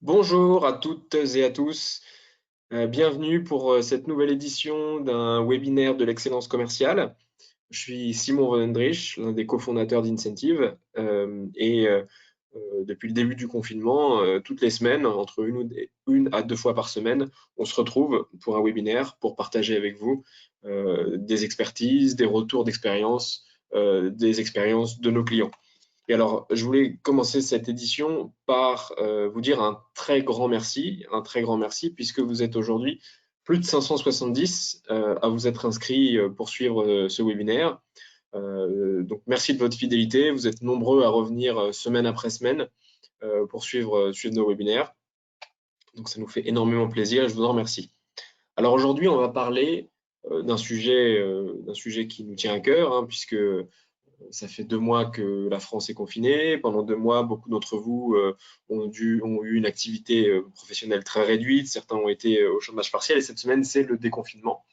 Bonjour à toutes et à tous. Bienvenue pour cette nouvelle édition d'un webinaire de l'excellence commerciale. Je suis Simon Vonendrich, l'un des cofondateurs d'Incentive. Depuis le début du confinement, toutes les semaines, entre une à deux fois par semaine, on se retrouve pour un webinaire pour partager avec vous des expertises, des retours d'expérience, des expériences de nos clients. Et alors, je voulais commencer cette édition par vous dire un très grand merci, puisque vous êtes aujourd'hui plus de 570 à vous être inscrits pour suivre ce webinaire. Donc, merci de votre fidélité. Vous êtes nombreux à revenir semaine après semaine pour suivre nos webinaires. Donc, ça nous fait énormément plaisir et je vous en remercie. Alors aujourd'hui, on va parler d'un sujet qui nous tient à cœur, hein, puisque ça fait 2 mois que la France est confinée. Pendant 2 mois, beaucoup d'entre vous ont eu une activité professionnelle très réduite. Certains ont été au chômage partiel. Et cette semaine, c'est le déconfinement.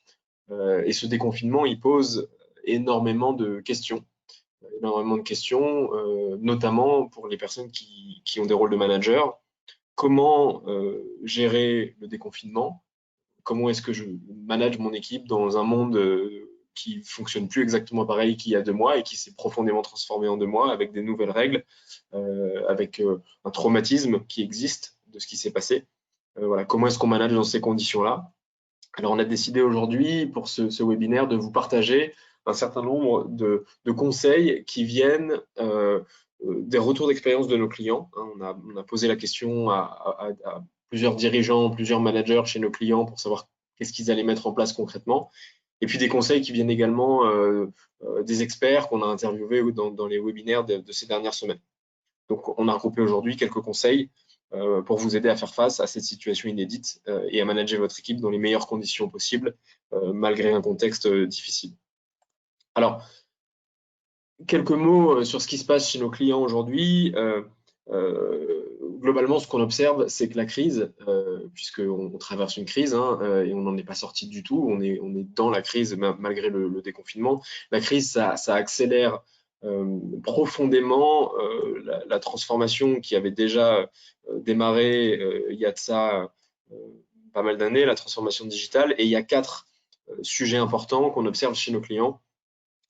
Et ce déconfinement, il pose énormément de questions. Notamment pour les personnes qui ont des rôles de manager. Comment gérer le déconfinement? Comment est-ce que je manage mon équipe dans un monde qui fonctionne plus exactement pareil qu'il y a 2 mois et qui s'est profondément transformé en 2 mois avec des nouvelles règles, avec un traumatisme qui existe de ce qui s'est passé. Voilà, comment est-ce qu'on manage dans ces conditions-là? Alors, on a décidé aujourd'hui, pour ce webinaire, de vous partager un certain nombre de conseils qui viennent des retours d'expérience de nos clients. On a posé la question à plusieurs dirigeants, plusieurs managers chez nos clients pour savoir qu'est-ce qu'ils allaient mettre en place concrètement. Et puis des conseils qui viennent également des experts qu'on a interviewés dans les webinaires de ces dernières semaines. Donc, on a regroupé aujourd'hui quelques conseils pour vous aider à faire face à cette situation inédite et à manager votre équipe dans les meilleures conditions possibles, malgré un contexte difficile. Alors, quelques mots sur ce qui se passe chez nos clients aujourd'hui. Globalement, ce qu'on observe, c'est que la crise, puisqu'on traverse une crise et on n'en est pas sorti du tout, on est dans la crise malgré le déconfinement. La crise, ça accélère profondément la transformation qui avait déjà démarré il y a de ça pas mal d'années, la transformation digitale. Et il y a 4 sujets importants qu'on observe chez nos clients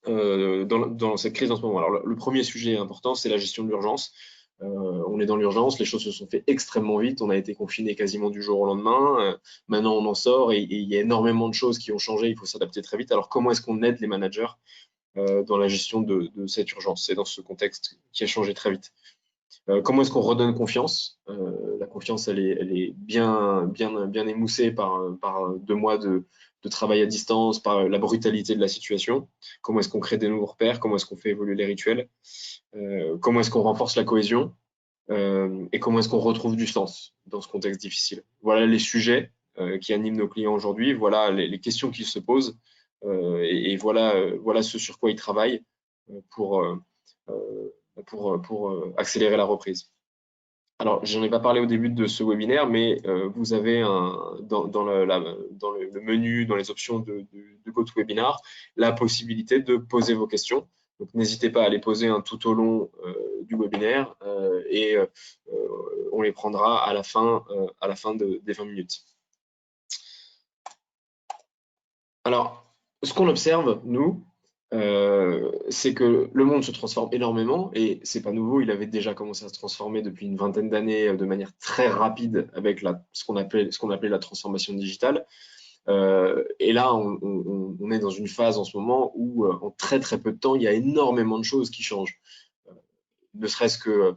dans cette crise en ce moment. Alors, le premier sujet important, c'est la gestion de l'urgence. On est dans l'urgence, les choses se sont fait extrêmement vite, on a été confiné quasiment du jour au lendemain, maintenant on en sort et il y a énormément de choses qui ont changé, il faut s'adapter très vite. Alors comment est-ce qu'on aide les managers dans la gestion de cette urgence? C'est dans ce contexte qui a changé très vite. Comment est-ce qu'on redonne confiance? La confiance, elle est bien émoussée par 2 mois de travail à distance, par la brutalité de la situation. Comment est-ce qu'on crée des nouveaux repères? Comment est-ce qu'on fait évoluer les rituels? Comment est-ce qu'on renforce la cohésion? Et comment est-ce qu'on retrouve du sens dans ce contexte difficile? Voilà les sujets qui animent nos clients aujourd'hui. Voilà les questions qu'ils se posent. Et voilà ce sur quoi ils travaillent pour, euh, pour accélérer la reprise. Alors, j'en ai pas parlé au début de ce webinaire, mais vous avez dans le menu, dans les options de GoToWebinar, la possibilité de poser vos questions. Donc, n'hésitez pas à les poser tout au long du webinaire et on les prendra à la fin des 20 minutes. Alors, ce qu'on observe, nous, c'est que le monde se transforme énormément et c'est pas nouveau, il avait déjà commencé à se transformer depuis une vingtaine d'années de manière très rapide avec ce qu'on appelait la transformation digitale. Et là, on est dans une phase en ce moment où, en très très peu de temps, il y a énormément de choses qui changent. Ne serait-ce que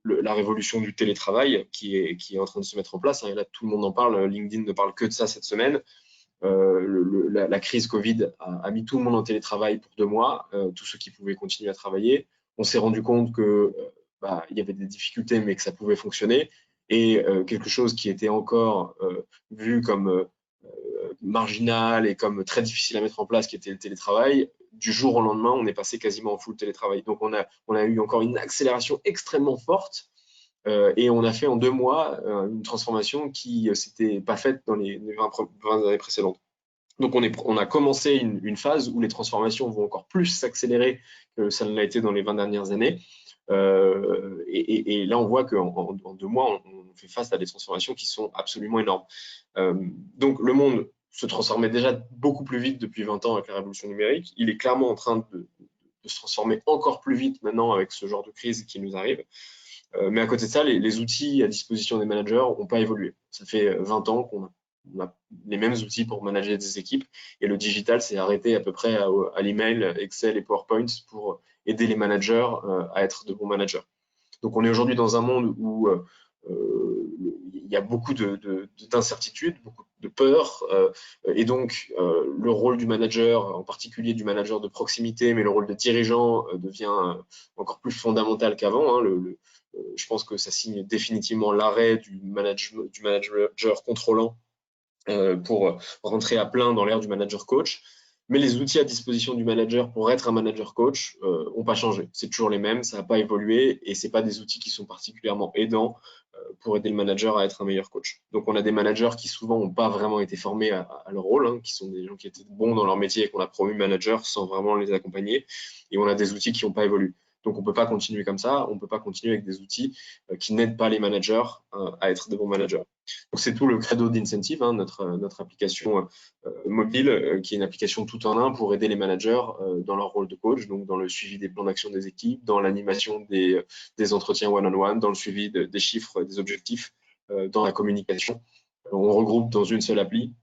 la révolution du télétravail qui est en train de se mettre en place. Et là, tout le monde en parle. LinkedIn ne parle que de ça cette semaine. La crise Covid a mis tout le monde en télétravail pour 2 mois, tous ceux qui pouvaient continuer à travailler. On s'est rendu compte que il y avait des difficultés, mais que ça pouvait fonctionner. Et quelque chose qui était encore vu comme marginal et comme très difficile à mettre en place, qui était le télétravail, du jour au lendemain, on est passé quasiment en full télétravail. Donc on a eu encore une accélération extrêmement forte et on a fait en 2 mois une transformation qui s'était pas faite dans les 20 années précédentes. Donc, on a commencé une phase où les transformations vont encore plus s'accélérer que ça ne l'a été dans les 20 dernières années. Et là, on voit qu'en 2 mois, on fait face à des transformations qui sont absolument énormes. Donc, le monde se transformait déjà beaucoup plus vite depuis 20 ans avec la révolution numérique. Il est clairement en train de se transformer encore plus vite maintenant avec ce genre de crise qui nous arrive. Mais à côté de ça, les outils à disposition des managers n'ont pas évolué. Ça fait 20 ans qu'on a les mêmes outils pour manager des équipes et le digital s'est arrêté à peu près à l'email, Excel et PowerPoint pour aider les managers à être de bons managers. Donc on est aujourd'hui dans un monde où il y a beaucoup d'incertitudes, beaucoup de peur, et donc le rôle du manager, en particulier du manager de proximité, mais le rôle de dirigeant devient encore plus fondamental qu'avant. Hein. Je pense que ça signe définitivement l'arrêt du manager contrôlant pour rentrer à plein dans l'ère du manager coach. Mais les outils à disposition du manager pour être un manager coach n'ont pas changé. C'est toujours les mêmes, ça n'a pas évolué et ce n'est pas des outils qui sont particulièrement aidants pour aider le manager à être un meilleur coach. Donc on a des managers qui souvent n'ont pas vraiment été formés à leur rôle, hein, qui sont des gens qui étaient bons dans leur métier et qu'on a promu manager sans vraiment les accompagner. Et on a des outils qui n'ont pas évolué. Donc on ne peut pas continuer comme ça, on ne peut pas continuer avec des outils qui n'aident pas les managers à être de bons managers. Donc c'est tout le credo d'Incentive, hein, notre application mobile, qui est une application tout en un pour aider les managers dans leur rôle de coach, donc dans le suivi des plans d'action des équipes, dans l'animation des entretiens one-on-one, dans le suivi des chiffres, des objectifs, dans la communication. On regroupe dans une seule appli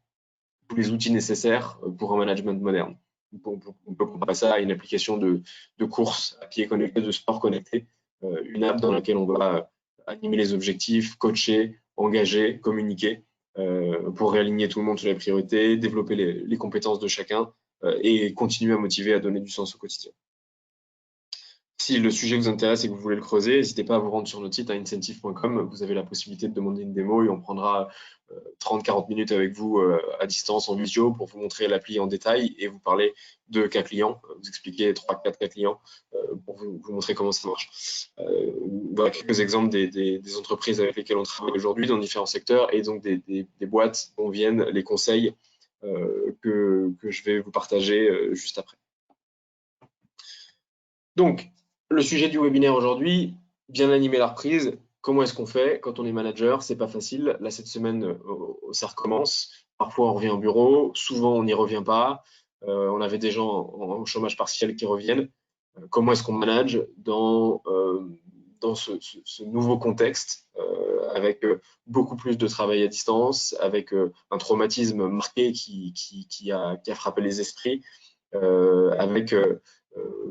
tous les outils nécessaires pour un management moderne. On peut comparer ça à une application de course à pied connecté, de sport connecté, une app dans laquelle on va animer les objectifs, coacher, engager, communiquer pour réaligner tout le monde sur les priorités, développer les compétences de chacun et continuer à motiver, à donner du sens au quotidien. Si le sujet vous intéresse et que vous voulez le creuser, n'hésitez pas à vous rendre sur notre site à incentive.com. Vous avez la possibilité de demander une démo et on prendra 30-40 minutes avec vous à distance en visio pour vous montrer l'appli en détail et vous parler de cas clients, vous expliquer 3-4 cas clients pour vous montrer comment ça marche. Voilà quelques exemples des entreprises avec lesquelles on travaille aujourd'hui dans différents secteurs et donc des boîtes dont viennent les conseils que je vais vous partager juste après. Donc, le sujet du webinaire aujourd'hui, bien animer la reprise. Comment est-ce qu'on fait quand on est manager? C'est pas facile. Là, cette semaine, ça recommence. Parfois, on revient au bureau. Souvent, on n'y revient pas. On avait des gens en chômage partiel qui reviennent. Comment est-ce qu'on manage dans ce nouveau contexte avec beaucoup plus de travail à distance, avec un traumatisme marqué qui a frappé les esprits, avec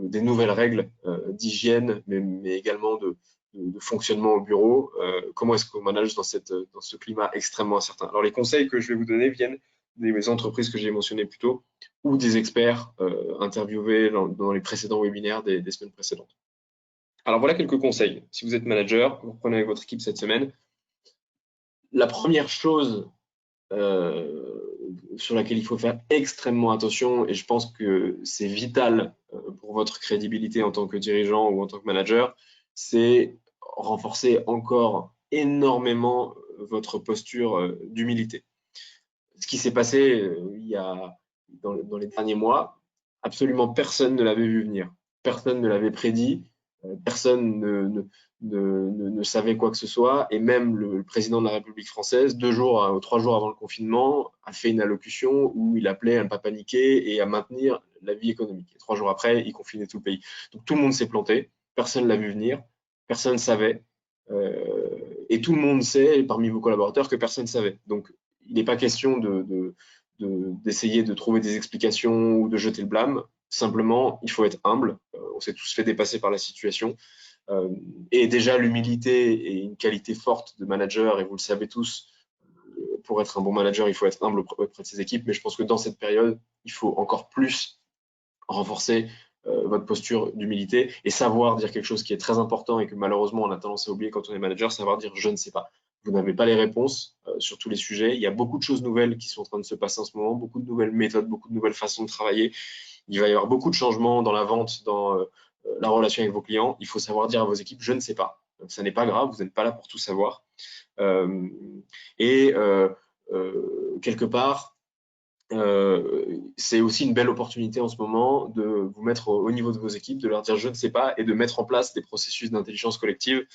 des nouvelles règles d'hygiène, mais également de fonctionnement au bureau. Comment est-ce qu'on manage dans ce climat extrêmement incertain? Alors, les conseils que je vais vous donner viennent des entreprises que j'ai mentionnées plus tôt ou des experts interviewés dans les précédents webinaires des semaines précédentes. Alors, voilà quelques conseils. Si vous êtes manager, vous reprenez avec votre équipe cette semaine. La première chose sur laquelle il faut faire extrêmement attention, et je pense que c'est vital pour votre crédibilité en tant que dirigeant ou en tant que manager, c'est renforcer encore énormément votre posture d'humilité. Ce qui s'est passé dans les derniers mois, absolument personne ne l'avait vu venir, personne ne l'avait prédit, personne ne savait quoi que ce soit, et même le président de la République française, 2 jours ou 3 jours avant le confinement, a fait une allocution où il appelait à ne pas paniquer et à maintenir la vie économique. Et 3 jours après, il confinait tout le pays. Donc tout le monde s'est planté, personne ne l'a vu venir, personne ne savait, et tout le monde sait, parmi vos collaborateurs, que personne ne savait. Donc il n'est pas question d'essayer de trouver des explications ou de jeter le blâme. Simplement, il faut être humble. On s'est tous fait dépasser par la situation. Et déjà, l'humilité est une qualité forte de manager, et vous le savez tous, pour être un bon manager, il faut être humble auprès de ses équipes. Mais je pense que dans cette période, il faut encore plus renforcer votre posture d'humilité et savoir dire quelque chose qui est très important et que malheureusement, on a tendance à oublier quand on est manager, savoir dire « je ne sais pas ». Vous n'avez pas les réponses sur tous les sujets. Il y a beaucoup de choses nouvelles qui sont en train de se passer en ce moment, beaucoup de nouvelles méthodes, beaucoup de nouvelles façons de travailler. Il va y avoir beaucoup de changements dans la vente, dans la relation avec vos clients. Il faut savoir dire à vos équipes, je ne sais pas. Donc, ça n'est pas grave, vous n'êtes pas là pour tout savoir. Quelque part, c'est aussi une belle opportunité en ce moment de vous mettre au niveau de vos équipes, de leur dire je ne sais pas et de mettre en place des processus d'intelligence collective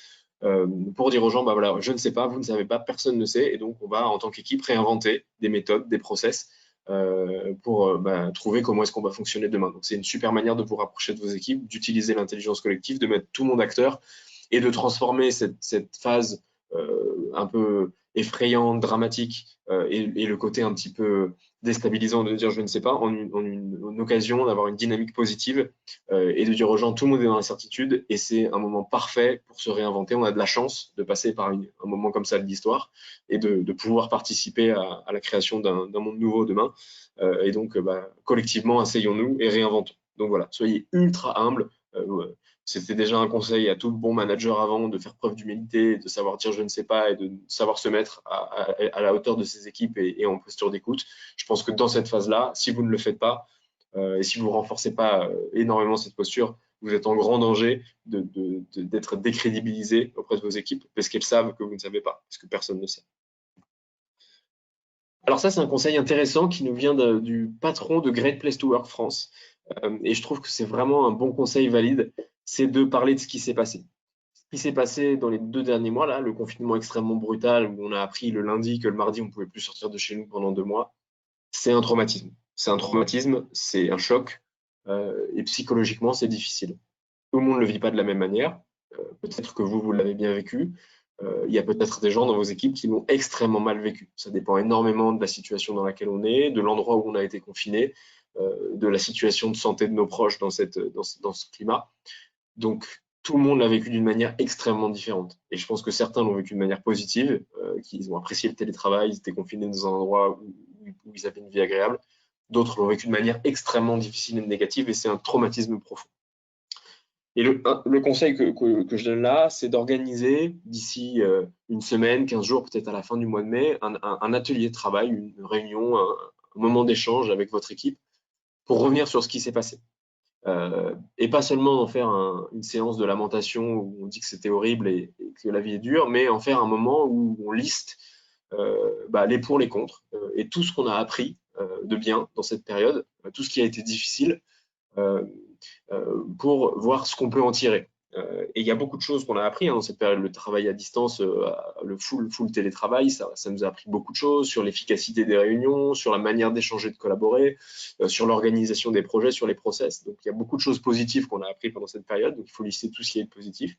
pour dire aux gens, bah voilà, je ne sais pas, vous ne savez pas, personne ne sait, et donc on va en tant qu'équipe réinventer des méthodes, des process pour trouver comment est-ce qu'on va fonctionner demain. Donc c'est une super manière de vous rapprocher de vos équipes, d'utiliser l'intelligence collective, de mettre tout le monde acteur et de transformer cette phase un peu effrayante, dramatique et le côté un petit peu déstabilisant de dire je ne sais pas en une occasion d'avoir une dynamique positive et de dire aux gens tout le monde est dans l'incertitude et c'est un moment parfait pour se réinventer. On a de la chance de passer par un moment comme ça de l'histoire et de pouvoir participer à la création d'un monde nouveau demain. Et donc, collectivement, asseyons-nous et réinventons. Donc voilà, soyez ultra humbles. C'était déjà un conseil à tout bon manager avant de faire preuve d'humilité, de savoir dire je ne sais pas et de savoir se mettre à la hauteur de ses équipes et en posture d'écoute. Je pense que dans cette phase-là, si vous ne le faites pas et si vous ne renforcez pas énormément cette posture, vous êtes en grand danger d'être décrédibilisé auprès de vos équipes parce qu'elles savent que vous ne savez pas, parce que personne ne sait. Alors ça, c'est un conseil intéressant qui nous vient du patron de Great Place to Work France. Et je trouve que c'est vraiment un bon conseil valide, c'est de parler de ce qui s'est passé. Ce qui s'est passé dans les 2 derniers mois, là, le confinement extrêmement brutal, où on a appris le lundi que le mardi, on ne pouvait plus sortir de chez nous pendant 2 mois, c'est un traumatisme. C'est un traumatisme, c'est un choc, et psychologiquement, c'est difficile. Tout le monde ne le vit pas de la même manière. Peut-être que vous l'avez bien vécu. Il y a peut-être des gens dans vos équipes qui l'ont extrêmement mal vécu. Ça dépend énormément de la situation dans laquelle on est, de l'endroit où on a été confiné, de la situation de santé de nos proches dans ce climat. Donc, tout le monde l'a vécu d'une manière extrêmement différente. Et je pense que certains l'ont vécu de manière positive, qu'ils ont apprécié le télétravail, ils étaient confinés dans un endroit où ils avaient une vie agréable. D'autres l'ont vécu de manière extrêmement difficile et négative, et c'est un traumatisme profond. Et le conseil que je donne là, c'est d'organiser d'ici une semaine, 15 jours, peut-être à la fin du mois de mai, un atelier de travail, une réunion, un moment d'échange avec votre équipe pour revenir sur ce qui s'est passé. Et pas seulement en faire une séance de lamentation où on dit que c'était horrible et que la vie est dure, mais en faire un moment où on liste les pour, les contre, et tout ce qu'on a appris de bien dans cette période, tout ce qui a été difficile, euh, pour voir ce qu'on peut en tirer. Et il y a beaucoup de choses qu'on a appris dans cette période. Le travail à distance, le full télétravail, ça nous a appris beaucoup de choses sur l'efficacité des réunions, sur la manière d'échanger, de collaborer, sur l'organisation des projets, sur les process. Donc il y a beaucoup de choses positives qu'on a appris pendant cette période. Donc il faut lister tout ce qui est de positif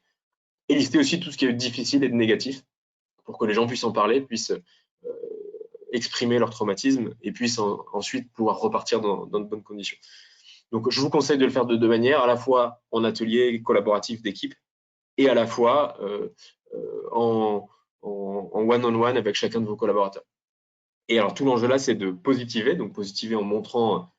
et lister aussi tout ce qui est de difficile et de négatif pour que les gens puissent en parler, puissent exprimer leur traumatisme et puissent ensuite pouvoir repartir dans de bonnes conditions. Donc, je vous conseille de le faire de deux manières, à la fois en atelier collaboratif d'équipe et à la fois en one-on-one avec chacun de vos collaborateurs. Et alors, tout l'enjeu là, c'est de positiver, donc positiver en montrant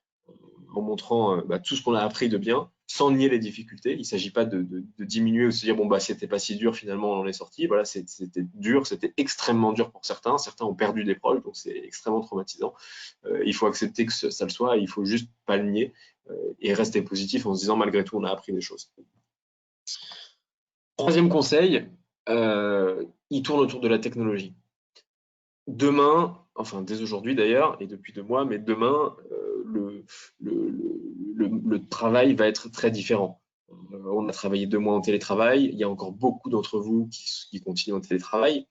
tout ce qu'on a appris de bien, sans nier les difficultés. Il ne s'agit pas de diminuer ou de se dire, bon, c'était pas si dur, finalement, on en est sorti. Voilà, c'était dur, c'était extrêmement dur pour certains. Certains ont perdu des proches, donc c'est extrêmement traumatisant. Il faut accepter que ça le soit, il faut juste pas le nier et rester positif en se disant, malgré tout, on a appris des choses. Troisième conseil, il tourne autour de la technologie. Demain, enfin dès aujourd'hui d'ailleurs, et depuis 2 mois, mais demain, le travail va être très différent. On a travaillé 2 mois en télétravail, il y a encore beaucoup d'entre vous qui continuent en télétravail.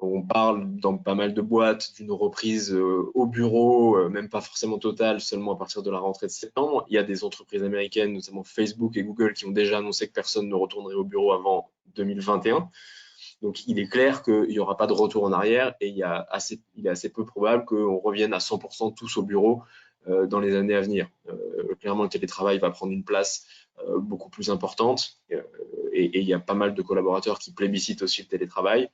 On parle dans pas mal de boîtes d'une reprise au bureau, même pas forcément totale, seulement à partir de la rentrée de septembre. Il y a des entreprises américaines, notamment Facebook et Google, qui ont déjà annoncé que personne ne retournerait au bureau avant 2021. Donc, il est clair qu'il n'y aura pas de retour en arrière et il est assez peu probable qu'on revienne à 100% tous au bureau dans les années à venir. Clairement, le télétravail va prendre une place beaucoup plus importante et il y a pas mal de collaborateurs qui plébiscitent aussi le télétravail.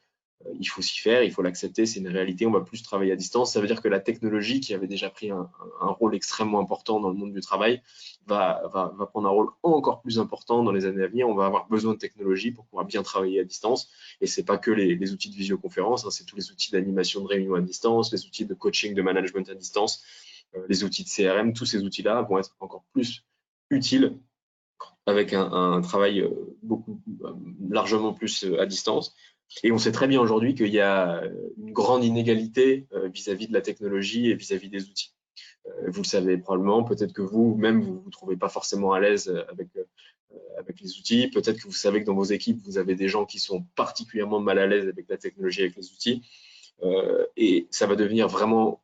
Il faut s'y faire, il faut l'accepter, c'est une réalité, on va plus travailler à distance. Ça veut dire que la technologie, qui avait déjà pris un rôle extrêmement important dans le monde du travail, va prendre un rôle encore plus important dans les années à venir. On va avoir besoin de technologie pour pouvoir bien travailler à distance. Et ce n'est pas que les outils de visioconférence, c'est tous les outils d'animation de réunion à distance, les outils de coaching, de management à distance, les outils de CRM, tous ces outils-là vont être encore plus utiles avec un travail largement plus à distance. Et on sait très bien aujourd'hui qu'il y a une grande inégalité vis-à-vis de la technologie et vis-à-vis des outils. Vous le savez probablement, peut-être que vous-même, vous ne vous trouvez pas forcément à l'aise avec les outils. Peut-être que vous savez que dans vos équipes, vous avez des gens qui sont particulièrement mal à l'aise avec la technologie, avec les outils. Et ça va devenir vraiment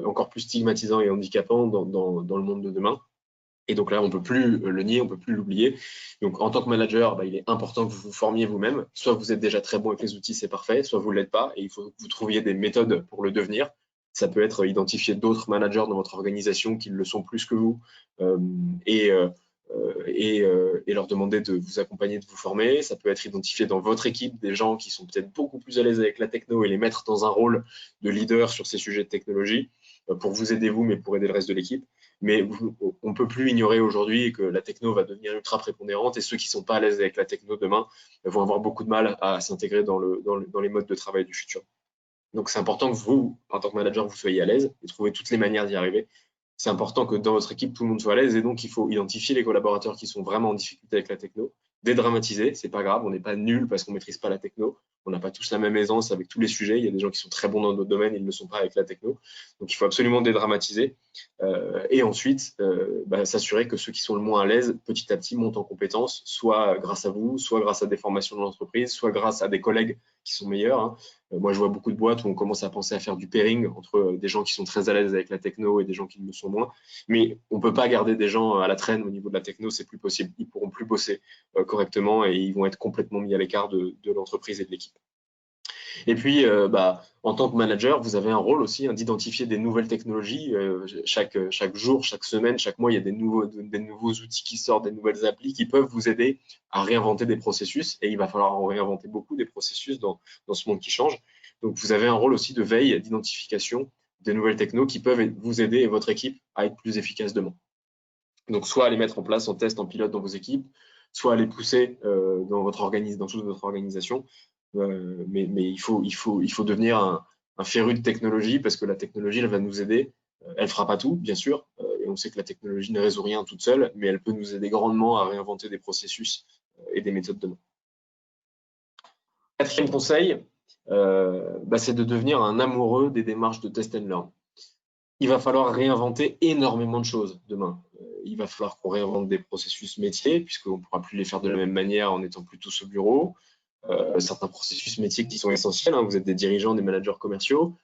encore plus stigmatisant et handicapant dans le monde de demain. Et donc là, on ne peut plus le nier, on ne peut plus l'oublier. Donc en tant que manager, il est important que vous vous formiez vous-même. Soit vous êtes déjà très bon avec les outils, c'est parfait, soit vous ne l'êtes pas, et il faut que vous trouviez des méthodes pour le devenir. Ça peut être identifier d'autres managers dans votre organisation qui le sont plus que vous, et leur demander de vous accompagner, de vous former. Ça peut être identifier dans votre équipe des gens qui sont peut-être beaucoup plus à l'aise avec la techno et les mettre dans un rôle de leader sur ces sujets de technologie pour vous aider vous, mais pour aider le reste de l'équipe. Mais on ne peut plus ignorer aujourd'hui que la techno va devenir ultra prépondérante et ceux qui ne sont pas à l'aise avec la techno demain vont avoir beaucoup de mal à s'intégrer dans les modes de travail du futur. Donc c'est important que vous, en tant que manager, vous soyez à l'aise et trouver toutes les manières d'y arriver. C'est important que dans votre équipe, tout le monde soit à l'aise et donc il faut identifier les collaborateurs qui sont vraiment en difficulté avec la techno, dédramatiser, c'est pas grave, on n'est pas nul parce qu'on maîtrise pas la techno, on n'a pas tous la même aisance avec tous les sujets, il y a des gens qui sont très bons dans d'autres domaines, ils ne le sont pas avec la techno, donc il faut absolument dédramatiser et ensuite s'assurer que ceux qui sont le moins à l'aise, petit à petit, montent en compétences, soit grâce à vous, soit grâce à des formations de l'entreprise, soit grâce à des collègues qui sont meilleurs, hein. Moi, je vois beaucoup de boîtes où on commence à penser à faire du pairing entre des gens qui sont très à l'aise avec la techno et des gens qui le sont moins. Mais on ne peut pas garder des gens à la traîne au niveau de la techno, c'est plus possible. Ils ne pourront plus bosser correctement et ils vont être complètement mis à l'écart de l'entreprise et de l'équipe. Et puis, en tant que manager, vous avez un rôle aussi d'identifier des nouvelles technologies. Chaque jour, chaque semaine, chaque mois, il y a des nouveaux outils qui sortent, des nouvelles applis qui peuvent vous aider à réinventer des processus. Et il va falloir en réinventer beaucoup des processus dans ce monde qui change. Donc, vous avez un rôle aussi de veille, d'identification des nouvelles technos qui peuvent vous aider et votre équipe à être plus efficace demain. Donc, soit à les mettre en place en test, en pilote dans vos équipes, soit à les pousser dans toute votre organisation. Mais il faut devenir un féru de technologie parce que la technologie, elle va nous aider. Elle fera pas tout, bien sûr, et on sait que la technologie ne résout rien toute seule, mais elle peut nous aider grandement à réinventer des processus et des méthodes demain. Quatrième conseil, c'est de devenir un amoureux des démarches de test and learn. Il va falloir réinventer énormément de choses demain. Il va falloir qu'on réinvente des processus métiers, puisqu'on ne pourra plus les faire de la même manière en étant plus tous au bureau. Certains processus métiers qui sont essentiels, hein. Vous êtes des dirigeants, des managers commerciaux.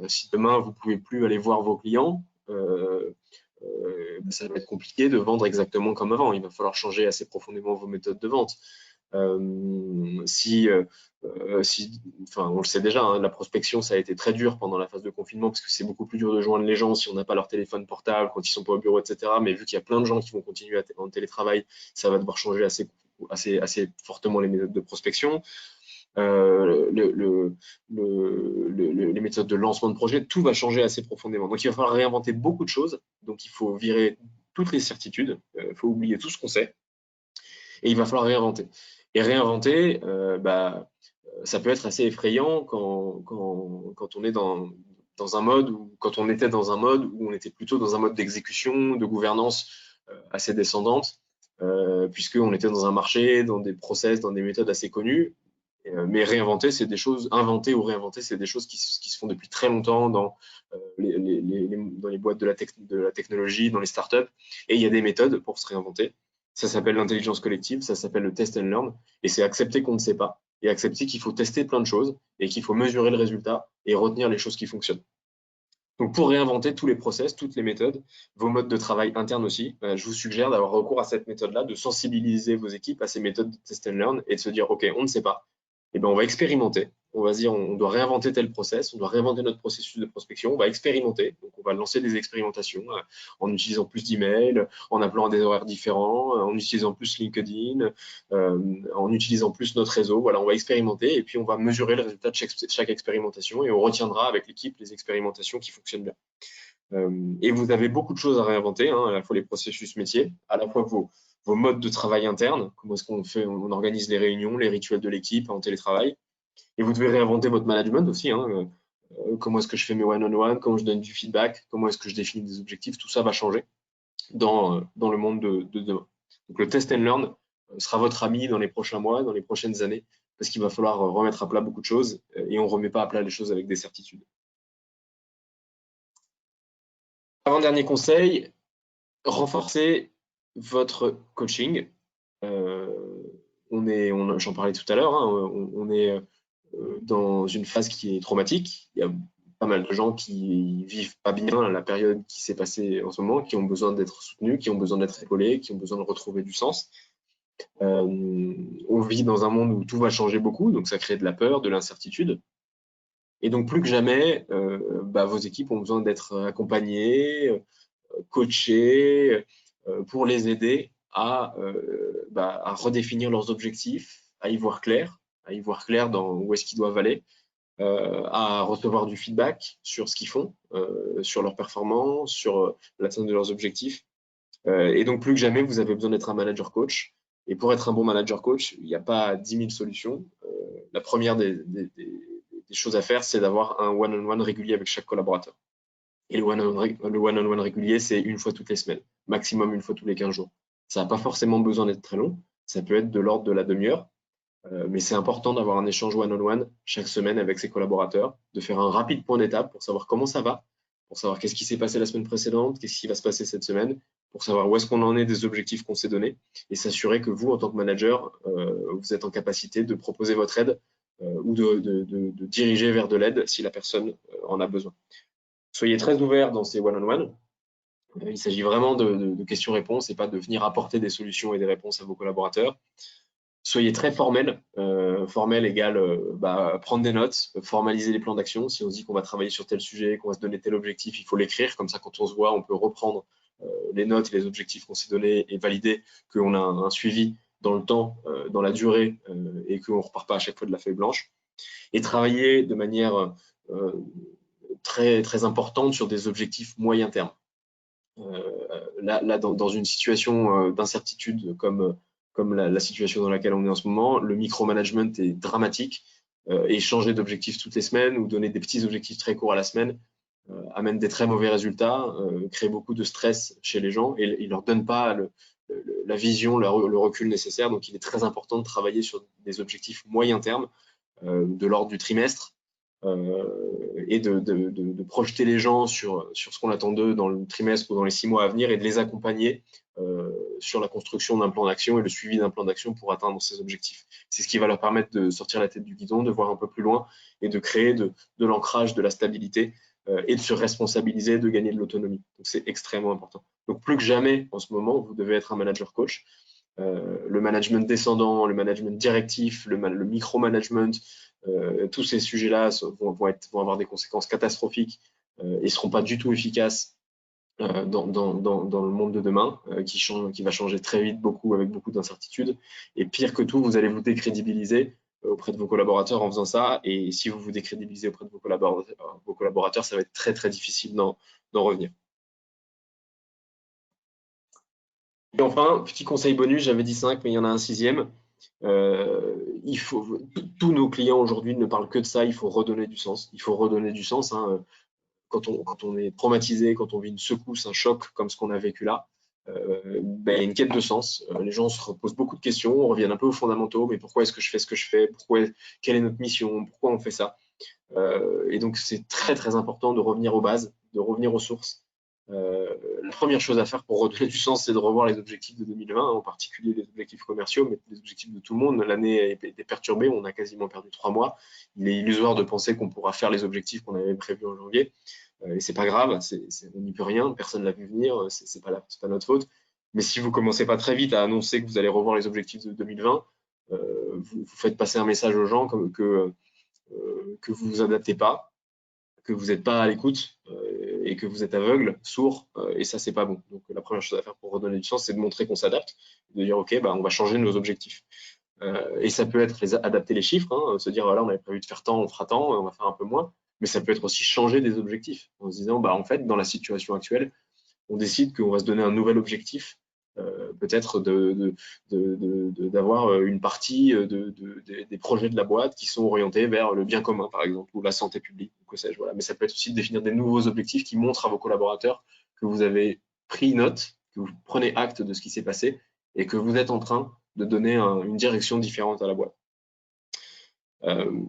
Si demain, vous ne pouvez plus aller voir vos clients, ça va être compliqué de vendre exactement comme avant. Il va falloir changer assez profondément vos méthodes de vente. On le sait déjà, hein, la prospection, ça a été très dur pendant la phase de confinement parce que c'est beaucoup plus dur de joindre les gens si on n'a pas leur téléphone portable, quand ils sont pas au bureau, etc. Mais vu qu'il y a plein de gens qui vont continuer en télétravail, ça va devoir changer assez fortement les méthodes de prospection. Les méthodes de lancement de projet, tout va changer assez profondément. Donc, il va falloir réinventer beaucoup de choses. Donc, il faut virer toutes les certitudes. Il faut oublier tout ce qu'on sait. Et il va falloir réinventer. Et réinventer, ça peut être assez effrayant quand on est dans un mode ou quand on était dans un mode où on était plutôt dans un mode d'exécution, de gouvernance assez descendante, puisqu'on était dans un marché, dans des process, dans des méthodes assez connues. Mais réinventer, c'est des choses, inventer ou réinventer, c'est des choses qui se font depuis très longtemps dans les boîtes de la technologie, dans les startups. Et il y a des méthodes pour se réinventer. Ça s'appelle l'intelligence collective, ça s'appelle le test and learn. Et c'est accepter qu'on ne sait pas et accepter qu'il faut tester plein de choses et qu'il faut mesurer le résultat et retenir les choses qui fonctionnent. Donc, pour réinventer tous les process, toutes les méthodes, vos modes de travail internes aussi, je vous suggère d'avoir recours à cette méthode-là, de sensibiliser vos équipes à ces méthodes de test and learn et de se dire, OK, on ne sait pas. Eh ben, on va expérimenter. On va se dire, on doit réinventer tel process, on doit réinventer notre processus de prospection, on va expérimenter. Donc, on va lancer des expérimentations en utilisant plus d'emails, en appelant à des horaires différents, en utilisant plus LinkedIn, en utilisant plus notre réseau. Voilà, on va expérimenter et puis on va mesurer le résultat de chaque expérimentation et on retiendra avec l'équipe les expérimentations qui fonctionnent bien. Et vous avez beaucoup de choses à réinventer, hein, à la fois les processus métiers, à la fois vos modes de travail internes, comment est-ce on organise les réunions, les rituels de l'équipe en télétravail. Et vous devez réinventer votre management aussi, hein, comment est-ce que je fais mes one-on-one, comment je donne du feedback, comment est-ce que je définis des objectifs, tout ça va changer dans le monde de demain. Donc le test and learn sera votre ami dans les prochains mois, dans les prochaines années, parce qu'il va falloir remettre à plat beaucoup de choses et on ne remet pas à plat les choses avec des certitudes. Avant-dernier conseil, renforcez votre coaching. J'en parlais tout à l'heure, hein, on est dans une phase qui est traumatique. Il y a pas mal de gens qui vivent pas bien la période qui s'est passée en ce moment, qui ont besoin d'être soutenus, qui ont besoin d'être épaulés, qui ont besoin de retrouver du sens. On vit dans un monde où tout va changer beaucoup, donc ça crée de la peur, de l'incertitude. Et donc plus que jamais, vos équipes ont besoin d'être accompagnées, coachées, pour les aider à redéfinir leurs objectifs, à y voir clair dans où est-ce qu'ils doivent aller, à recevoir du feedback sur ce qu'ils font, sur leur performance, sur l'atteinte de leurs objectifs. Et donc, plus que jamais, vous avez besoin d'être un manager coach. Et pour être un bon manager coach, il n'y a pas 10 000 solutions. La première des choses à faire, c'est d'avoir un one-on-one régulier avec chaque collaborateur. Et le one-on-one régulier, c'est une fois toutes les semaines, maximum une fois tous les 15 jours. Ça n'a pas forcément besoin d'être très long. Ça peut être de l'ordre de la demi-heure. Mais c'est important d'avoir un échange one-on-one chaque semaine avec ses collaborateurs, de faire un rapide point d'étape pour savoir comment ça va, pour savoir qu'est-ce qui s'est passé la semaine précédente, qu'est-ce qui va se passer cette semaine, pour savoir où est-ce qu'on en est des objectifs qu'on s'est donnés, et s'assurer que vous, en tant que manager, vous êtes en capacité de proposer votre aide ou de diriger vers de l'aide si la personne en a besoin. Soyez très ouverts dans ces one-on-one. Il s'agit vraiment de questions-réponses et pas de venir apporter des solutions et des réponses à vos collaborateurs. Soyez très formel. Formel égale prendre des notes, formaliser les plans d'action. Si on se dit qu'on va travailler sur tel sujet, qu'on va se donner tel objectif, il faut l'écrire. Comme ça, quand on se voit, on peut reprendre les notes et les objectifs qu'on s'est donnés et valider qu'on a un suivi dans le temps, dans la durée, et qu'on ne repart pas à chaque fois de la feuille blanche. Et travailler de manière très, très importante sur des objectifs moyen terme. Là dans une situation d'incertitude comme la situation dans laquelle on est en ce moment, le micromanagement est dramatique et changer d'objectif toutes les semaines ou donner des petits objectifs très courts à la semaine amène des très mauvais résultats, crée beaucoup de stress chez les gens et il leur donne pas la vision, le recul nécessaire. Donc, il est très important de travailler sur des objectifs moyen terme de l'ordre du trimestre et de projeter les gens sur ce qu'on attend d'eux dans le trimestre ou dans les 6 mois à venir et de les accompagner sur la construction d'un plan d'action et le suivi d'un plan d'action pour atteindre ces objectifs. C'est ce qui va leur permettre de sortir la tête du guidon, de voir un peu plus loin et de créer de l'ancrage, de la stabilité et de se responsabiliser, de gagner de l'autonomie. Donc, c'est extrêmement important. Donc, plus que jamais, en ce moment, vous devez être un manager coach. Le management descendant, le management directif, le micromanagement, tous ces sujets-là vont avoir des conséquences catastrophiques et ne seront pas du tout efficaces dans le monde de demain, qui va changer très vite, avec beaucoup d'incertitudes. Et pire que tout, vous allez vous décrédibiliser auprès de vos collaborateurs en faisant ça. Et si vous vous décrédibilisez auprès de vos collaborateurs, ça va être très, très difficile d'en revenir. Et enfin, petit conseil bonus, j'avais dit 5, mais il y en a un sixième. Tous nos clients aujourd'hui ne parlent que de ça, il faut redonner du sens. Il faut redonner du sens. Hein. Quand on est traumatisé, quand on vit une secousse, un choc comme ce qu'on a vécu là, il y a une quête de sens. Les gens se posent beaucoup de questions, reviennent un peu aux fondamentaux. Mais pourquoi est-ce que je fais ce que je fais? Quelle est notre mission? Pourquoi on fait ça? Et donc, c'est très, très important de revenir aux bases, de revenir aux sources. La première chose à faire pour redonner du sens, c'est de revoir les objectifs de 2020, en particulier les objectifs commerciaux, mais les objectifs de tout le monde. L'année a été perturbée, on a quasiment perdu 3 mois. Il est illusoire de penser qu'on pourra faire les objectifs qu'on avait prévus en janvier. Et c'est pas grave, on n'y peut rien, personne l'a vu venir, c'est pas notre faute. Mais si vous commencez pas très vite à annoncer que vous allez revoir les objectifs de 2020, vous faites passer un message aux gens que vous vous adaptez pas, que vous n'êtes pas à l'écoute et que vous êtes aveugle, sourd, et ça, c'est pas bon. Donc, la première chose à faire pour redonner du sens, c'est de montrer qu'on s'adapte, de dire, OK, on va changer nos objectifs. Et ça peut être adapter les chiffres, hein, se dire, voilà, on avait prévu de faire tant, on fera tant, on va faire un peu moins. Mais ça peut être aussi changer des objectifs en se disant, en fait, dans la situation actuelle, on décide qu'on va se donner un nouvel objectif, peut-être d'avoir une partie des projets de la boîte qui sont orientés vers le bien commun, par exemple, ou la santé publique, ou que sais-je. Voilà. Mais ça peut être aussi de définir des nouveaux objectifs qui montrent à vos collaborateurs que vous avez pris note, que vous prenez acte de ce qui s'est passé et que vous êtes en train de donner une direction différente à la boîte.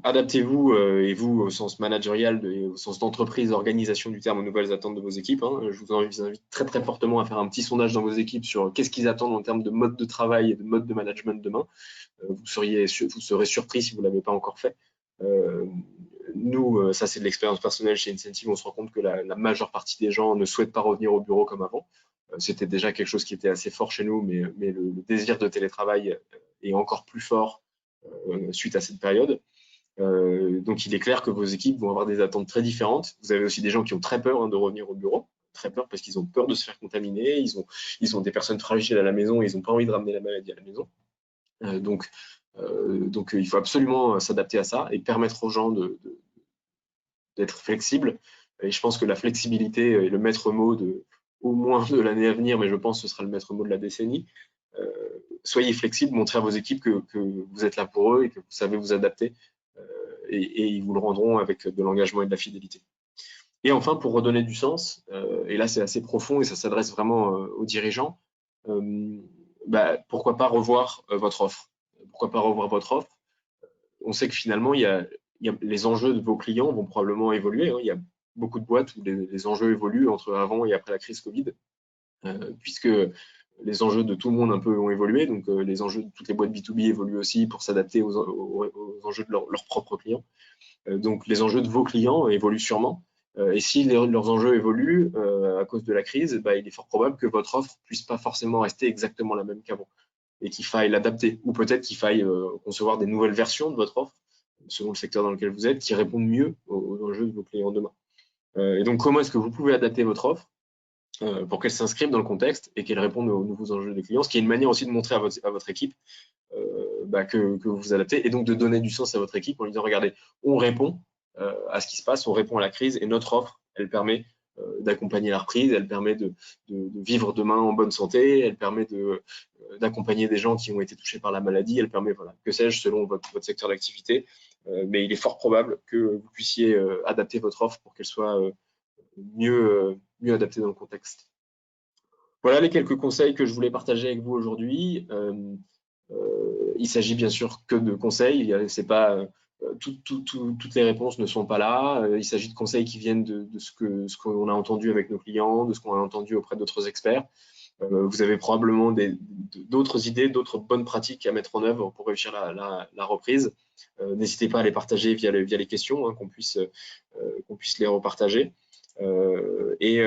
Adaptez-vous, et vous, au sens managérial et au sens d'entreprise, organisation du terme, aux nouvelles attentes de vos équipes. Hein. Je vous invite très très fortement à faire un petit sondage dans vos équipes sur qu'est-ce qu'ils attendent en termes de mode de travail et de mode de management demain. Vous serez surpris si vous ne l'avez pas encore fait. Nous, ça c'est de l'expérience personnelle chez Incentive, on se rend compte que la majeure partie des gens ne souhaitent pas revenir au bureau comme avant. C'était déjà quelque chose qui était assez fort chez nous, mais le désir de télétravail est encore plus fort suite à cette période. Donc il est clair que vos équipes vont avoir des attentes très différentes. Vous avez aussi des gens qui ont très peur de revenir au bureau, très peur parce qu'ils ont peur de se faire contaminer, ils ont des personnes fragiles à la maison et ils n'ont pas envie de ramener la maladie à la maison. Donc il faut absolument s'adapter à ça et permettre aux gens d'être flexibles. Et je pense que la flexibilité est le maître mot au moins de l'année à venir, mais je pense que ce sera le maître mot de la décennie. Soyez flexibles, montrez à vos équipes que vous êtes là pour eux et que vous savez vous adapter, et ils vous le rendront avec de l'engagement et de la fidélité. Et enfin, pour redonner du sens, et là c'est assez profond et ça s'adresse vraiment aux dirigeants, pourquoi pas revoir votre offre? Pourquoi pas revoir votre offre? On sait que finalement, les enjeux de vos clients vont probablement évoluer. Hein. Il y a beaucoup de boîtes où les enjeux évoluent entre avant et après la crise Covid, puisque les enjeux de tout le monde un peu ont évolué. Donc, les enjeux de toutes les boîtes B2B évoluent aussi pour s'adapter aux enjeux de leurs propres clients. Donc, les enjeux de vos clients évoluent sûrement. Et si leurs enjeux évoluent à cause de la crise, il est fort probable que votre offre puisse pas forcément rester exactement la même qu'avant et qu'il faille l'adapter. Ou peut-être qu'il faille concevoir des nouvelles versions de votre offre, selon le secteur dans lequel vous êtes, qui répondent mieux aux enjeux de vos clients demain. Et donc, comment est-ce que vous pouvez adapter votre offre pour qu'elle s'inscrive dans le contexte et qu'elle réponde aux nouveaux enjeux des clients, ce qui est une manière aussi de montrer à votre équipe que vous vous adaptez et donc de donner du sens à votre équipe en lui disant, regardez, on répond à ce qui se passe, on répond à la crise et notre offre, elle permet d'accompagner la reprise, elle permet de vivre demain en bonne santé, elle permet d'accompagner des gens qui ont été touchés par la maladie, elle permet, voilà, que sais-je, selon votre secteur d'activité. Mais il est fort probable que vous puissiez adapter votre offre pour qu'elle soit mieux adaptée dans le contexte. Voilà les quelques conseils que je voulais partager avec vous aujourd'hui. Il s'agit bien sûr que de conseils. C'est pas toutes les réponses ne sont pas là. Il s'agit de conseils qui viennent de ce qu'on a entendu avec nos clients, de ce qu'on a entendu auprès d'autres experts. Vous avez probablement d'autres idées, d'autres bonnes pratiques à mettre en œuvre pour réussir la reprise. N'hésitez pas à les partager via les questions, hein, qu'on puisse les repartager. Et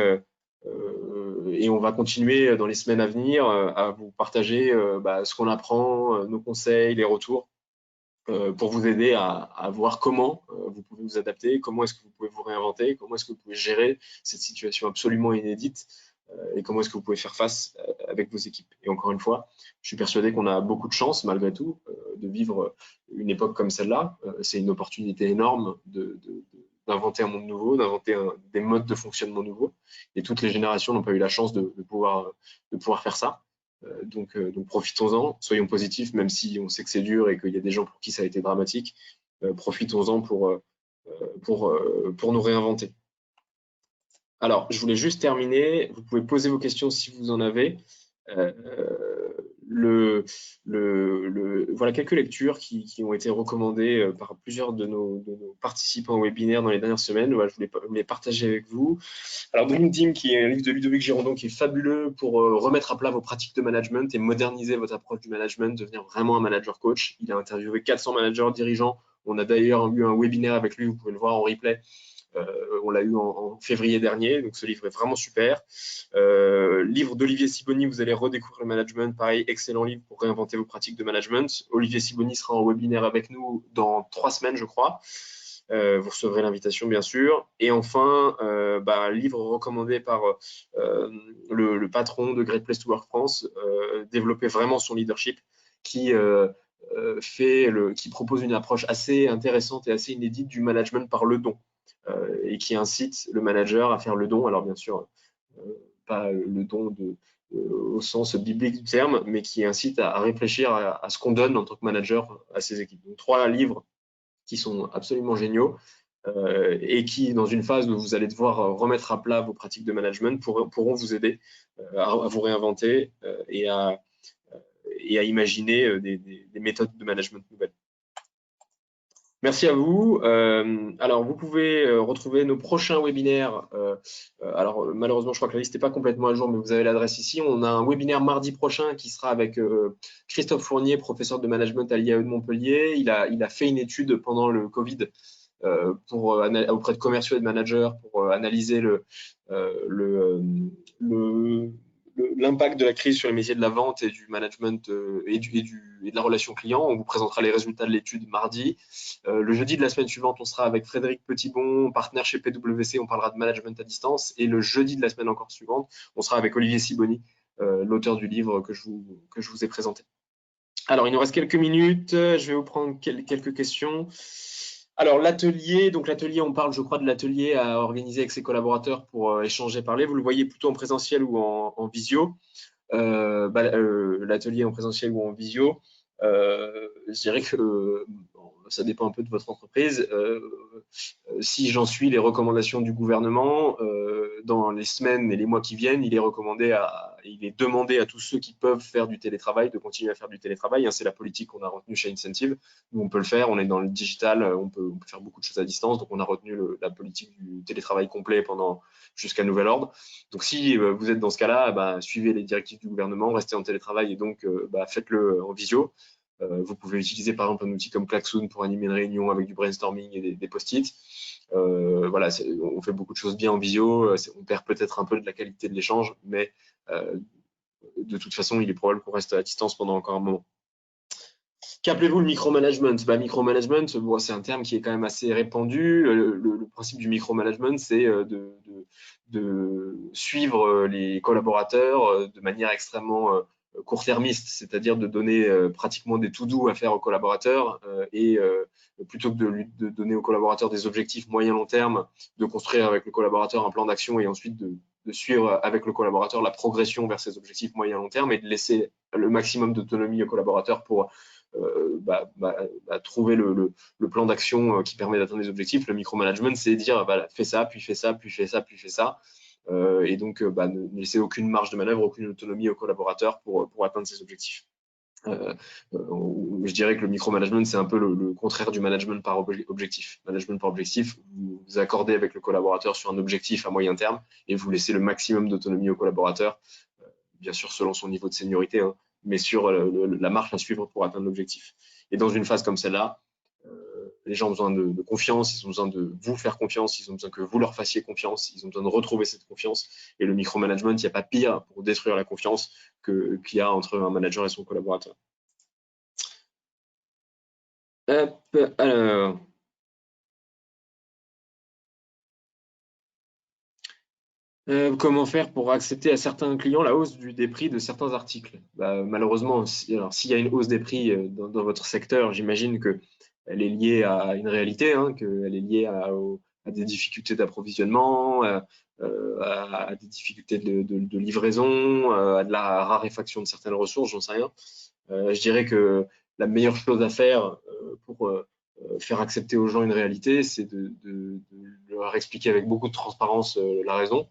on va continuer dans les semaines à venir à vous partager ce qu'on apprend, nos conseils, les retours, pour vous aider à voir comment vous pouvez vous adapter, comment est-ce que vous pouvez vous réinventer, comment est-ce que vous pouvez gérer cette situation absolument inédite et comment est-ce que vous pouvez faire face avec vos équipes. Et encore une fois, je suis persuadé qu'on a beaucoup de chance malgré tout de vivre une époque comme celle-là. C'est une opportunité énorme d'inventer un monde nouveau, d'inventer des modes de fonctionnement nouveaux. Et toutes les générations n'ont pas eu la chance de pouvoir faire ça. Donc profitons-en, soyons positifs, même si on sait que c'est dur et qu'il y a des gens pour qui ça a été dramatique. Profitons-en pour nous réinventer. Alors, je voulais juste terminer. Vous pouvez poser vos questions si vous en avez. Voilà quelques lectures qui ont été recommandées par plusieurs de nos participants au webinaire dans les dernières semaines. Voilà, je voulais les partager avec vous. Alors, Dream Team, qui est un livre de Ludovic Girondon, qui est fabuleux pour remettre à plat vos pratiques de management et moderniser votre approche du management, devenir vraiment un manager coach. Il a interviewé 400 managers dirigeants. On a d'ailleurs eu un webinaire avec lui, vous pouvez le voir en replay. On l'a eu en février dernier, donc ce livre est vraiment super. Livre d'Olivier Sibony, vous allez redécouvrir le management, pareil, excellent livre pour réinventer vos pratiques de management. Olivier Sibony sera en webinaire avec nous dans 3 semaines, je crois. Vous recevrez l'invitation, bien sûr. Et enfin, livre recommandé par le patron de Great Place to Work France, développer vraiment son leadership, qui propose une approche assez intéressante et assez inédite du management par le don. Et qui incite le manager à faire le don. Alors bien sûr, pas le don au sens biblique du terme, mais qui incite à réfléchir à ce qu'on donne en tant que manager à ses équipes. Donc 3 livres qui sont absolument géniaux et qui, dans une phase où vous allez devoir remettre à plat vos pratiques de management, pourront vous aider à vous réinventer et à imaginer des méthodes de management nouvelles. Merci à vous. Alors, vous pouvez retrouver nos prochains webinaires. Alors, malheureusement, je crois que la liste n'est pas complètement à jour, mais vous avez l'adresse ici. On a un webinaire mardi prochain qui sera avec Christophe Fournier, professeur de management à l'IAE de Montpellier. Il a fait une étude pendant le Covid auprès de commerciaux et de managers pour analyser le, l'impact de la crise sur les métiers de la vente et du management et de la relation client. On vous présentera les résultats de l'étude mardi. Le jeudi de la semaine suivante, on sera avec Frédéric Petitbon, partenaire chez PwC, on parlera de management à distance. Et le jeudi de la semaine encore suivante, on sera avec Olivier Siboni, l'auteur du livre que je vous ai présenté. Alors, il nous reste quelques minutes. Je vais vous prendre quelques questions. Alors, l'atelier, on parle, je crois, de l'atelier à organiser avec ses collaborateurs pour échanger, parler. Vous le voyez plutôt en présentiel ou en visio. L'atelier en présentiel ou en visio, je dirais que ça dépend un peu de votre entreprise. Si j'en suis les recommandations du gouvernement, dans les semaines et les mois qui viennent, il est demandé à tous ceux qui peuvent faire du télétravail de continuer à faire du télétravail. C'est la politique qu'on a retenue chez Incentive. Nous, on peut le faire, on est dans le digital, on peut faire beaucoup de choses à distance. Donc, on a retenu la politique du télétravail complet jusqu'à nouvel ordre. Donc, si vous êtes dans ce cas-là, suivez les directives du gouvernement, restez en télétravail et donc faites-le en visio. Vous pouvez utiliser par exemple un outil comme Klaxoon pour animer une réunion avec du brainstorming et des post-it. Voilà, on fait beaucoup de choses bien en visio. On perd peut-être un peu de la qualité de l'échange, mais de toute façon, il est probable qu'on reste à distance pendant encore un moment. Qu'appelez-vous le micromanagement? Micromanagement, c'est un terme qui est quand même assez répandu. Le principe du micromanagement, c'est de suivre les collaborateurs de manière extrêmement court-termiste, c'est-à-dire de donner pratiquement des to-do à faire aux collaborateurs et plutôt que de donner aux collaborateurs des objectifs moyen-long terme, de construire avec le collaborateur un plan d'action et ensuite de suivre avec le collaborateur la progression vers ces objectifs moyen-long terme et de laisser le maximum d'autonomie au collaborateur pour trouver le plan d'action qui permet d'atteindre les objectifs. Le micromanagement, c'est dire fais ça, puis fais ça, puis fais ça, puis fais ça. Et donc, ne laisser aucune marge de manœuvre, aucune autonomie aux collaborateurs pour atteindre ces objectifs. Je dirais que le micromanagement, c'est un peu le contraire du management par objectif. Management par objectif, vous vous accordez avec le collaborateur sur un objectif à moyen terme et vous laissez le maximum d'autonomie au collaborateur, bien sûr selon son niveau de seniorité, mais sur la marche à suivre pour atteindre l'objectif. Et dans une phase comme celle-là, les gens ont besoin de confiance, ils ont besoin de vous faire confiance, ils ont besoin que vous leur fassiez confiance, ils ont besoin de retrouver cette confiance. Et le micromanagement, il n'y a pas pire pour détruire la confiance qu'il y a entre un manager et son collaborateur. Hop, alors. Comment faire pour accepter à certains clients la hausse des prix de certains articles? Malheureusement, s'il y a une hausse des prix dans votre secteur, j'imagine qu'elle est liée à une réalité, qu'elle est liée à des difficultés d'approvisionnement, à des difficultés de livraison, à de la raréfaction de certaines ressources, j'en sais rien. Je dirais que la meilleure chose à faire pour faire accepter aux gens une réalité, c'est de leur expliquer avec beaucoup de transparence la raison.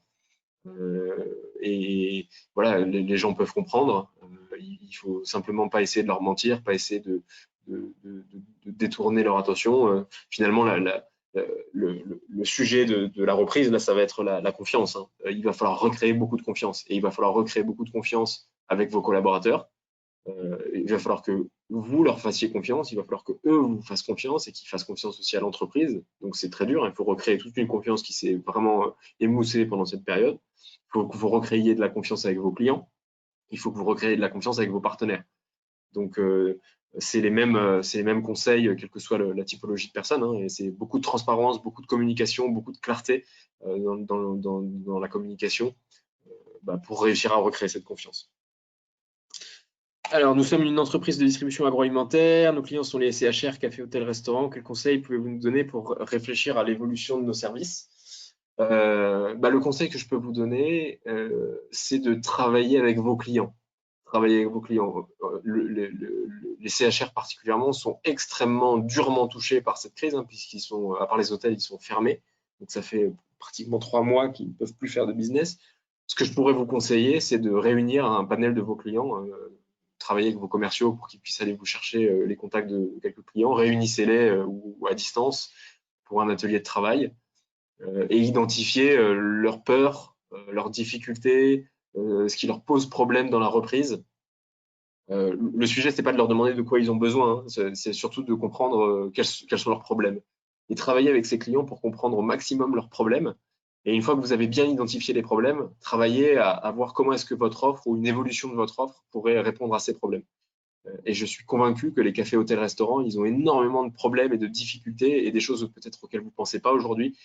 Et voilà, les gens peuvent comprendre. Il faut simplement pas essayer de leur mentir, pas essayer de détourner leur attention. Finalement, le sujet de la reprise, là, ça va être la confiance. Il va falloir recréer beaucoup de confiance. Et il va falloir recréer beaucoup de confiance avec vos collaborateurs. Il va falloir que vous leur fassiez confiance, il va falloir que eux vous fassent confiance et qu'ils fassent confiance aussi à l'entreprise. Donc c'est très dur, il faut recréer toute une confiance qui s'est vraiment émoussée pendant cette période. Il faut que vous recréiez de la confiance avec vos clients, il faut que vous recréiez de la confiance avec vos partenaires. Donc c'est les mêmes conseils, quelle que soit la typologie de personne. Et c'est beaucoup de transparence, beaucoup de communication, beaucoup de clarté dans la communication pour réussir à recréer cette confiance. Alors, nous sommes une entreprise de distribution agroalimentaire. Nos clients sont les CHR, cafés, hôtels, restaurants. Quels conseils pouvez-vous nous donner pour réfléchir à l'évolution de nos services? Le conseil que je peux vous donner, c'est de travailler avec vos clients. Travailler avec vos clients. Les CHR particulièrement sont extrêmement durement touchés par cette crise, puisqu'ils sont, à part les hôtels, ils sont fermés. Donc, ça fait pratiquement 3 mois qu'ils ne peuvent plus faire de business. Ce que je pourrais vous conseiller, c'est de réunir un panel de vos clients, travaillez avec vos commerciaux pour qu'ils puissent aller vous chercher les contacts de quelques clients, réunissez-les ou à distance pour un atelier de travail et identifiez leurs peurs, leurs difficultés, ce qui leur pose problème dans la reprise. Le sujet, c'est pas de leur demander de quoi ils ont besoin, hein, c'est surtout de comprendre quels sont leurs problèmes. Et travailler avec ces clients pour comprendre au maximum leurs problèmes. Et une fois que vous avez bien identifié les problèmes, travaillez à voir comment est-ce que votre offre ou une évolution de votre offre pourrait répondre à ces problèmes. Et je suis convaincu que les cafés, hôtels, restaurants, ils ont énormément de problèmes et de difficultés et des choses peut-être auxquelles vous ne pensez pas aujourd'hui,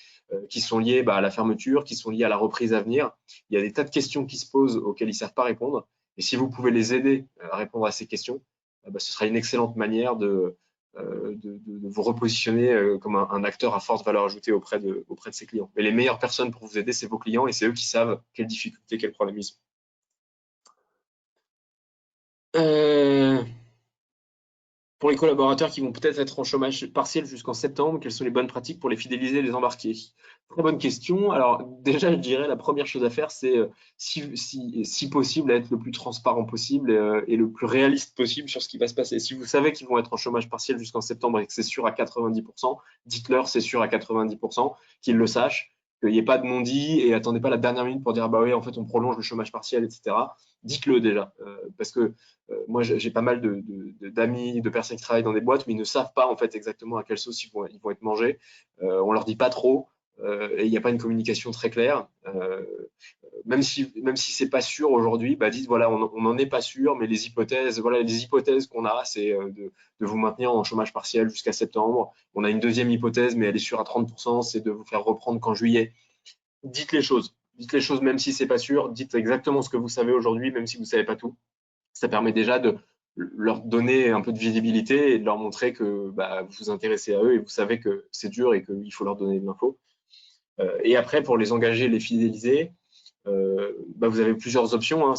qui sont liées à la fermeture, qui sont liées à la reprise à venir. Il y a des tas de questions qui se posent auxquelles ils ne savent pas répondre. Et si vous pouvez les aider à répondre à ces questions, ce sera une excellente manière de vous repositionner comme un acteur à forte valeur ajoutée auprès de ces clients. Mais les meilleures personnes pour vous aider, c'est vos clients et c'est eux qui savent quelles difficultés, quels problèmes ils ont. Pour les collaborateurs qui vont peut-être être en chômage partiel jusqu'en septembre, quelles sont les bonnes pratiques pour les fidéliser et les embarquer? Très bonne question. Alors déjà, je dirais la première chose à faire, c'est si possible, être le plus transparent possible et le plus réaliste possible sur ce qui va se passer. Si vous savez qu'ils vont être en chômage partiel jusqu'en septembre et que c'est sûr à 90%, dites-leur c'est sûr à 90%, qu'ils le sachent, qu'il n'y ait pas de non-dit et attendez pas la dernière minute pour dire bah oui, en fait on prolonge le chômage partiel, etc. Dites-le déjà, parce que moi, j'ai pas mal d'amis, de personnes qui travaillent dans des boîtes, mais ils ne savent pas en fait exactement à quelle sauce ils vont être mangés. On leur dit pas trop et il n'y a pas une communication très claire. Même si c'est pas sûr aujourd'hui, dites voilà, on n'en est pas sûr, mais les hypothèses qu'on a, c'est de vous maintenir en chômage partiel jusqu'à septembre. On a une deuxième hypothèse, mais elle est sûre à 30%, c'est de vous faire reprendre qu'en juillet. Dites les choses. Dites les choses même si c'est pas sûr. Dites exactement ce que vous savez aujourd'hui, même si vous savez pas tout. Ça permet déjà de leur donner un peu de visibilité et de leur montrer que vous vous intéressez à eux et vous savez que c'est dur et qu'il faut leur donner de l'info. Et après, pour les engager, les fidéliser, vous avez plusieurs options. Hein.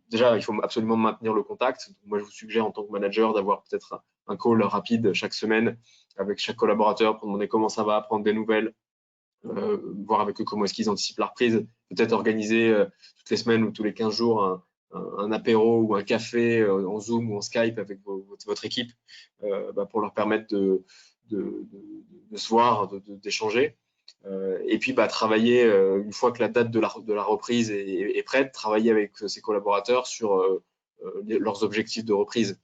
Déjà, il faut absolument maintenir le contact. Donc, moi, je vous suggère en tant que manager d'avoir peut-être un call rapide chaque semaine avec chaque collaborateur pour demander comment ça va, prendre des nouvelles, voir avec eux comment est-ce qu'ils anticipent la reprise, peut-être organiser toutes les semaines ou tous les 15 jours un apéro ou un café en Zoom ou en Skype avec votre équipe pour leur permettre de se voir, d'échanger. Et puis travailler, une fois que la date de la reprise est prête, travailler avec ses collaborateurs sur leurs objectifs de reprise,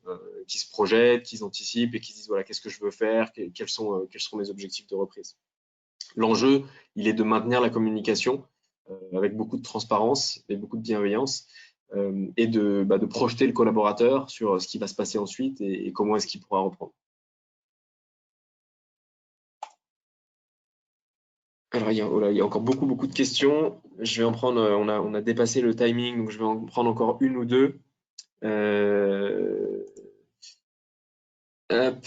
qui se projettent, qui anticipent et qui se disent voilà, qu'est-ce que je veux faire, quels sont mes objectifs de reprise. L'enjeu, il est de maintenir la communication avec beaucoup de transparence et beaucoup de bienveillance et de projeter le collaborateur sur ce qui va se passer ensuite et comment est-ce qu'il pourra reprendre. Alors, il y a encore beaucoup de questions. Je vais en prendre, on a dépassé le timing, donc je vais en prendre encore une ou deux. Hop.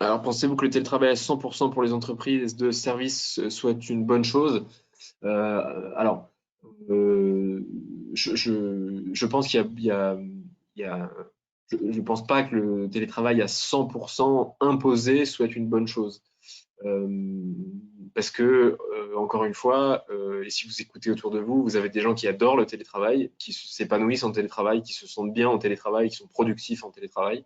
Alors, pensez-vous que le télétravail à 100% pour les entreprises de services soit une bonne chose? Alors, je pense je pense pas que le télétravail à 100% imposé soit une bonne chose. Parce que, encore une fois, et si vous écoutez autour de vous, vous avez des gens qui adorent le télétravail, qui s'épanouissent en télétravail, qui se sentent bien en télétravail, qui sont productifs en télétravail.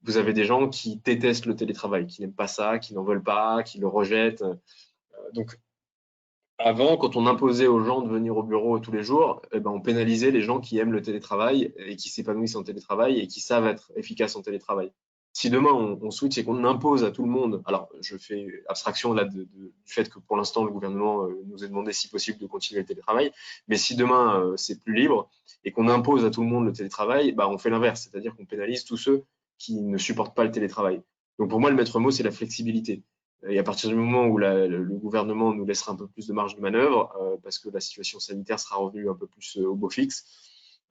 Vous avez des gens qui détestent le télétravail, qui n'aiment pas ça, qui n'en veulent pas, qui le rejettent. Donc, avant, quand on imposait aux gens de venir au bureau tous les jours, on pénalisait les gens qui aiment le télétravail et qui s'épanouissent en télétravail et qui savent être efficaces en télétravail. Si demain on switch et qu'on impose à tout le monde, alors je fais abstraction là du fait que pour l'instant le gouvernement nous a demandé si possible de continuer le télétravail, mais si demain c'est plus libre et qu'on impose à tout le monde le télétravail, on fait l'inverse, c'est-à-dire qu'on pénalise tous ceux qui ne supportent pas le télétravail. Donc pour moi le maître mot c'est la flexibilité. Et à partir du moment où le gouvernement nous laissera un peu plus de marge de manœuvre, parce que la situation sanitaire sera revenue un peu plus au beau fixe,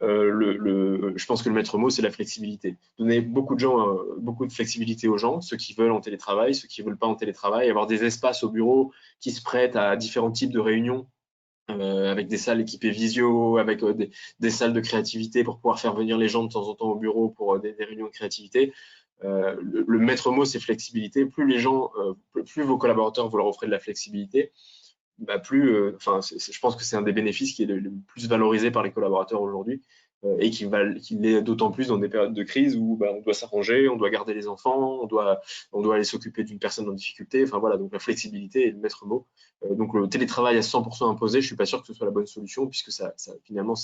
je pense que le maître mot, c'est la flexibilité. Donner beaucoup de flexibilité aux gens, ceux qui veulent en télétravail, ceux qui ne veulent pas en télétravail, avoir des espaces au bureau qui se prêtent à différents types de réunions, avec des salles équipées visio, avec des salles de créativité pour pouvoir faire venir les gens de temps en temps au bureau pour des réunions de créativité. Le maître mot, c'est flexibilité. Plus les gens, plus vos collaborateurs vous leur offrez de la flexibilité, bah plus, je pense que c'est un des bénéfices qui est le plus valorisé par les collaborateurs aujourd'hui et qui l'est d'autant plus dans des périodes de crise où bah, on doit s'arranger, on doit garder les enfants, on doit aller s'occuper d'une personne en difficulté. Enfin voilà, donc la flexibilité est le maître mot. Donc le télétravail à 100% imposé, je suis pas sûr que ce soit la bonne solution puisque finalement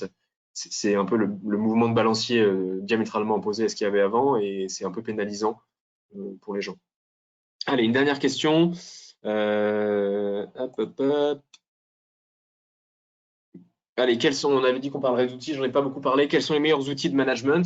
c'est un peu le mouvement de balancier diamétralement opposé à ce qu'il y avait avant et c'est un peu pénalisant pour les gens. Allez, une dernière question. Hop, hop, hop. Allez, on avait dit qu'on parlerait d'outils, j'en ai pas beaucoup parlé. Quels sont les meilleurs outils de management?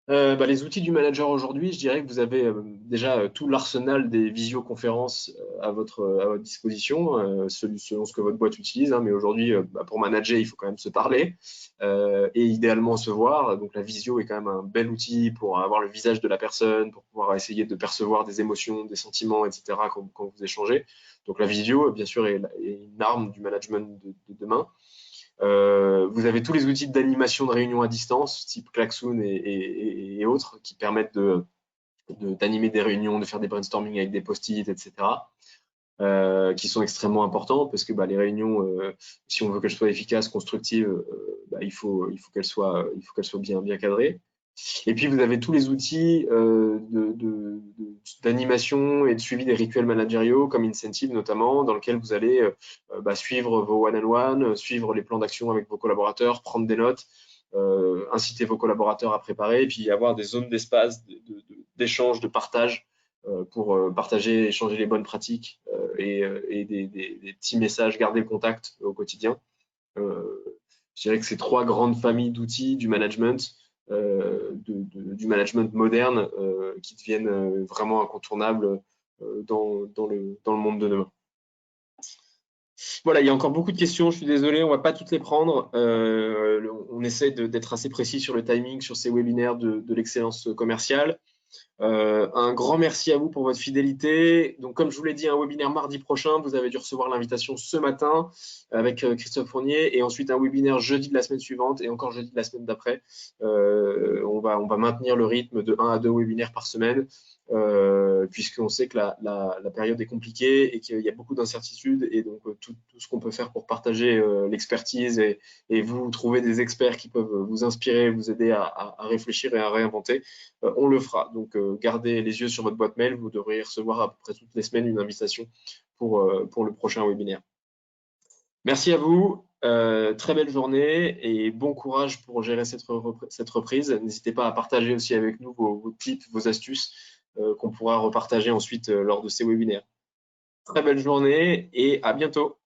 Les outils du manager aujourd'hui, je dirais que vous avez déjà tout l'arsenal des visioconférences à votre disposition, selon ce que votre boîte utilise. Hein, mais aujourd'hui, pour manager, il faut quand même se parler et idéalement se voir. Donc la visio est quand même un bel outil pour avoir le visage de la personne, pour pouvoir essayer de percevoir des émotions, des sentiments, etc. quand vous échangez. Donc la visio, bien sûr, est une arme du management de demain. Vous avez tous les outils d'animation de réunion à distance, type Klaxoon et autres, qui permettent d'animer des réunions, de faire des brainstorming avec des post-it, etc. Qui sont extrêmement importants parce que les réunions, si on veut qu'elles soient efficaces, constructives, il faut qu'elles soient bien cadrées. Et puis, vous avez tous les outils d'animation et de suivi des rituels managériaux, comme Incentive notamment, dans lequel vous allez suivre vos one-on-one, suivre les plans d'action avec vos collaborateurs, prendre des notes, inciter vos collaborateurs à préparer, et puis avoir des zones d'espace, d'échange, de partage pour partager, échanger les bonnes pratiques et des petits messages, garder le contact au quotidien. Je dirais que ces trois grandes familles d'outils du management, du management moderne, qui deviennent vraiment incontournables dans le monde de demain. Voilà, il y a encore beaucoup de questions, je suis désolé, on ne va pas toutes les prendre. On essaie d'être assez précis sur le timing, sur ces webinaires de l'excellence commerciale. Un grand merci à vous pour votre fidélité. Donc, comme je vous l'ai dit, un webinaire mardi prochain. Vous avez dû recevoir l'invitation ce matin avec Christophe Fournier et ensuite un webinaire jeudi de la semaine suivante et encore jeudi de la semaine d'après. On va maintenir le rythme de 1 à 2 webinaires par semaine puisqu'on sait que la période est compliquée et qu'il y a beaucoup d'incertitudes et donc tout ce qu'on peut faire pour partager l'expertise et vous trouver des experts qui peuvent vous inspirer, vous aider à réfléchir et à réinventer, on le fera. Donc, gardez les yeux sur votre boîte mail. Vous devriez recevoir à peu près toutes les semaines une invitation pour le prochain webinaire. Merci à vous. Très belle journée et bon courage pour gérer cette reprise. N'hésitez pas à partager aussi avec nous vos tips, vos astuces qu'on pourra repartager ensuite lors de ces webinaires. Très belle journée et à bientôt.